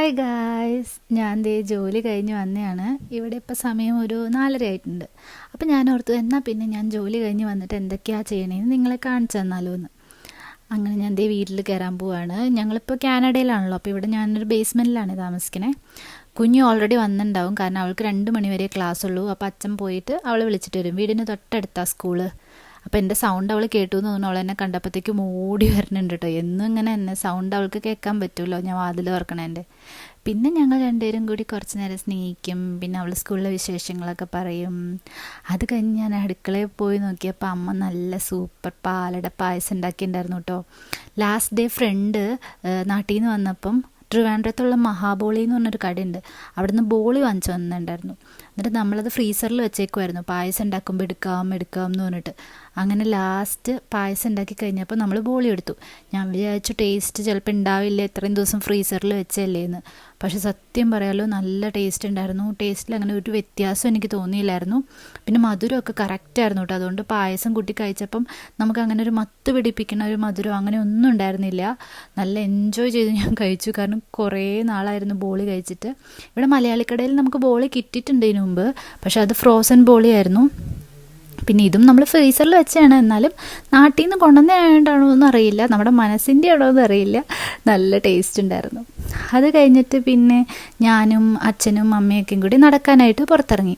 Hi guys, ഞാൻ ദേ ജോലി കഴിഞ്ഞ് വന്നതാണ്. ഇവിടെ ഇപ്പോൾ സമയം ഒരു 4:30 ആയിട്ടുണ്ട്. അപ്പോൾ ഞാൻ ഓർത്തു എന്നാൽ പിന്നെ ഞാൻ ജോലി കഴിഞ്ഞ് വന്നിട്ട് എന്തൊക്കെയാണ് ചെയ്യണേന്ന് നിങ്ങളെ കാണിച്ചു തന്നാലോ എന്ന്. അങ്ങനെ ഞാൻ ദേ വീട്ടിൽ കയറാൻ പോവാണ്. ഞങ്ങളിപ്പോൾ കാനഡയിലാണല്ലോ, അപ്പോൾ ഇവിടെ ഞാനൊരു ബേസ്മെൻറ്റിലാണ് താമസിക്കണേ. കുഞ്ഞു ഓൾറെഡി വന്നിട്ടുണ്ടാവും, കാരണം അവൾക്ക് 2 മണി വരെ ക്ലാസ് ഉള്ളൂ. അപ്പോൾ അച്ഛൻ പോയിട്ട് അവളെ വിളിച്ചിട്ട് വരും. വീടിന് തൊട്ടടുത്താണ് സ്കൂള്. അപ്പോൾ എൻ്റെ സൗണ്ട് അവൾ കേട്ടു എന്ന് തോന്നുന്നു. അവൾ എന്നെ കണ്ടപ്പോഴത്തേക്കും ഓടി വരുന്നുണ്ട് കേട്ടോ. എന്നും ഇങ്ങനെ എന്നെ സൗണ്ട് അവൾക്ക് കേൾക്കാൻ പറ്റുമല്ലോ, ഞാൻ വാതിൽ തുറക്കണേൻ്റെ. പിന്നെ ഞങ്ങൾ രണ്ടുപേരും കൂടി കുറച്ച് നേരം സ്നേഹിക്കും. പിന്നെ അവൾ സ്കൂളിലെ വിശേഷങ്ങളൊക്കെ പറയും. അത് കഴിഞ്ഞ് ഞാൻ അടുക്കളയിൽ പോയി നോക്കിയപ്പോൾ അമ്മ നല്ല സൂപ്പർ പാലട പായസം ഉണ്ടാക്കിയിട്ടുണ്ടായിരുന്നു കേട്ടോ. ലാസ്റ്റ് ഡേ ഫ്രണ്ട് നാട്ടിൽ നിന്ന് വന്നപ്പം ട്രിവാൻഡ്രത്തുള്ള മഹാബോളി എന്ന് പറഞ്ഞൊരു കടയുണ്ട്, അവിടെ നിന്ന് ബോളി വാങ്ങിച്ചു വന്നിട്ടുണ്ടായിരുന്നു. എന്നിട്ട് നമ്മളത് ഫ്രീസറിൽ വെച്ചേക്കുമായിരുന്നു, പായസം ഉണ്ടാക്കുമ്പോൾ എടുക്കാം എന്ന് പറഞ്ഞിട്ട്. അങ്ങനെ ലാസ്റ്റ് പായസം ഉണ്ടാക്കി കഴിഞ്ഞപ്പോൾ നമ്മൾ ബോളി എടുത്തു. ഞാൻ വിചാരിച്ചു ടേസ്റ്റ് ചിലപ്പോൾ ഉണ്ടാവില്ല, ഇത്രയും ദിവസം ഫ്രീസറിൽ വെച്ചല്ലേ എന്ന്. പക്ഷെ സത്യം പറയാലോ നല്ല ടേസ്റ്റ് ഉണ്ടായിരുന്നു. ടേസ്റ്റിൽ അങ്ങനെ ഒരു വ്യത്യാസം എനിക്ക് തോന്നിയില്ലായിരുന്നു. പിന്നെ മധുരമൊക്കെ കറക്റ്റായിരുന്നു കേട്ടോ. അതുകൊണ്ട് പായസം കൂട്ടി കഴിച്ചപ്പം നമുക്ക് അങ്ങനെ ഒരു മത്ത് പിടിപ്പിക്കുന്ന ഒരു മധുരം അങ്ങനെ ഒന്നും ഉണ്ടായിരുന്നില്ല. നല്ല എൻജോയ് ചെയ്ത് ഞാൻ കഴിച്ചു, കാരണം കുറേ നാളായിരുന്നു ബോളി കഴിച്ചിട്ട്. ഇവിടെ മലയാളിക്കടയിൽ നമുക്ക് ബോളി കിട്ടിയിട്ടുണ്ട് ഇതിനു മുമ്പ്, പക്ഷെ അത് ഫ്രോസൺ ബോളിയായിരുന്നു. പിന്നെ ഇതും നമ്മൾ ഫ്രീസറിൽ വെച്ചാണ്, എന്നാലും നാട്ടിൽ നിന്ന് കൊണ്ടുവന്നതായിട്ടാണോ എന്ന് അറിയില്ല, നമ്മുടെ മനസ്സിൻ്റെ ആണോ എന്ന് അറിയില്ല. നല്ല ടേസ്റ്റ് ഉണ്ടായിരുന്നു. അത് കഴിഞ്ഞിട്ട് പിന്നെ ഞാനും അച്ഛനും അമ്മയൊക്കെയും കൂടി നടക്കാനായിട്ട് പുറത്തിറങ്ങി.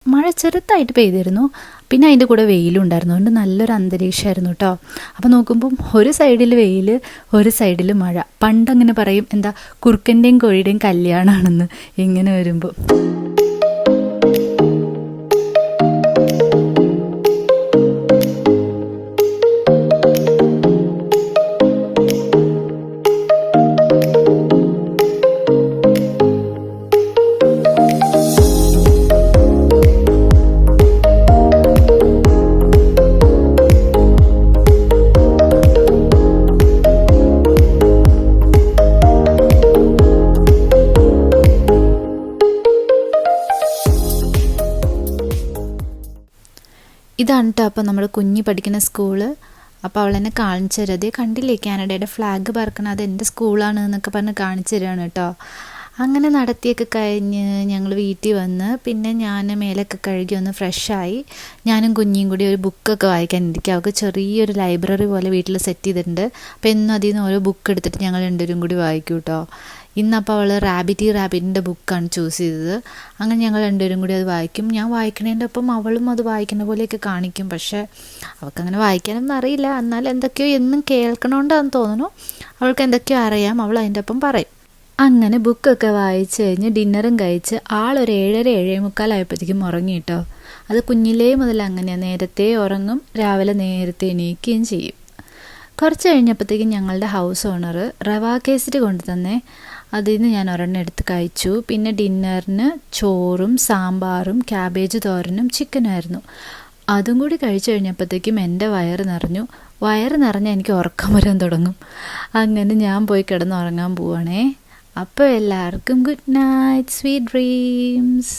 മഴ ചെറുതായിട്ട് പെയ്തിരുന്നു, പിന്നെ അതിൻ്റെ കൂടെ വെയിലും ഉണ്ടായിരുന്നു. അതുകൊണ്ട് നല്ലൊരു അന്തരീക്ഷമായിരുന്നു കേട്ടോ. അപ്പോൾ നോക്കുമ്പം ഒരു സൈഡിൽ വെയിൽ, ഒരു സൈഡിൽ മഴ. പണ്ടങ്ങനെ പറയും, എന്താ കുറുക്കൻ്റെയും കോഴിയുടെയും കല്യാണമാണെന്ന് ഇങ്ങനെ വരുമ്പോൾ. ഇതാണ് കേട്ടോ അപ്പോൾ നമ്മൾ കുഞ്ഞ് പഠിക്കുന്ന സ്കൂള്. അപ്പോൾ അവൾ എന്നെ കാണിച്ചു തരും. അതേ കണ്ടില്ലേ കാനഡയുടെ ഫ്ലാഗ് പറക്കണം, അത് എൻ്റെ സ്കൂളാണ് എന്നൊക്കെ പറഞ്ഞ് കാണിച്ചു തരികയാണ് കേട്ടോ. അങ്ങനെ നടത്തിയൊക്കെ കഴിഞ്ഞ് ഞങ്ങൾ വീട്ടിൽ വന്ന് പിന്നെ ഞാൻ മേലൊക്കെ കഴുകി ഒന്ന് ഫ്രഷായി. ഞാനും കുഞ്ഞിയും കൂടി ഒരു ബുക്കൊക്കെ വായിക്കാൻ ഇരിക്കും. അവൾക്ക് ചെറിയൊരു ലൈബ്രറി പോലെ വീട്ടിൽ സെറ്റ് ചെയ്തിട്ടുണ്ട്. അപ്പോൾ എന്നും അതിൽ നിന്ന് ഓരോ ബുക്ക് എടുത്തിട്ട് ഞങ്ങൾ രണ്ടുപേരും കൂടി വായിക്കും കേട്ടോ. ഇന്നപ്പോൾ അവൾ റാബിറ്റിൻ്റെ ബുക്കാണ് ചൂസ് ചെയ്തത്. അങ്ങനെ ഞങ്ങൾ രണ്ടുപേരും കൂടി അത് വായിക്കും. ഞാൻ വായിക്കണതിൻ്റെ ഒപ്പം അവളും അത് വായിക്കുന്ന പോലെയൊക്കെ കാണിക്കും. പക്ഷേ അവൾക്കങ്ങനെ വായിക്കാനൊന്നും അറിയില്ല, എന്നാലും എന്തൊക്കെയോ എന്നും കേൾക്കണോണ്ടാന്ന് തോന്നുന്നു, അവൾക്ക് എന്തൊക്കെയോ അറിയാം, അവൾ അതിൻ്റെ ഒപ്പം പറയും. അങ്ങനെ ബുക്കൊക്കെ വായിച്ച് കഴിഞ്ഞ് ഡിന്നറും കഴിച്ച് ആളൊരു 7:30 ആയപ്പോഴത്തേക്കും ഉറങ്ങി കേട്ടോ. അത് കുഞ്ഞിലേ മുതൽ അങ്ങനെയാണ്, നേരത്തെ ഉറങ്ങും, രാവിലെ നേരത്തെ എണീക്കുകയും ചെയ്യും. കുറച്ച് കഴിഞ്ഞപ്പോഴത്തേക്കും ഞങ്ങളുടെ ഹൗസ് ഓണർ റവ കേസരി കൊണ്ടു തന്നെ. അതിൽ നിന്ന് ഞാൻ ഒരെണ്ണം എടുത്ത് കഴിച്ചു. പിന്നെ ഡിന്നറിന് ചോറും സാമ്പാറും ക്യാബേജ് തോരനും ചിക്കനായിരുന്നു. അതും കൂടി കഴിച്ചു കഴിഞ്ഞപ്പോഴത്തേക്കും എൻ്റെ വയറ് നിറഞ്ഞു. വയറ് നിറഞ്ഞാൽ എനിക്ക് ഉറക്കം വരാൻ തുടങ്ങും. അങ്ങനെ ഞാൻ പോയി കിടന്ന് ഉറങ്ങാൻ പോവാണേ. അപ്പോൾ എല്ലാവർക്കും ഗുഡ് നൈറ്റ്, സ്വീറ്റ് ഡ്രീംസ്.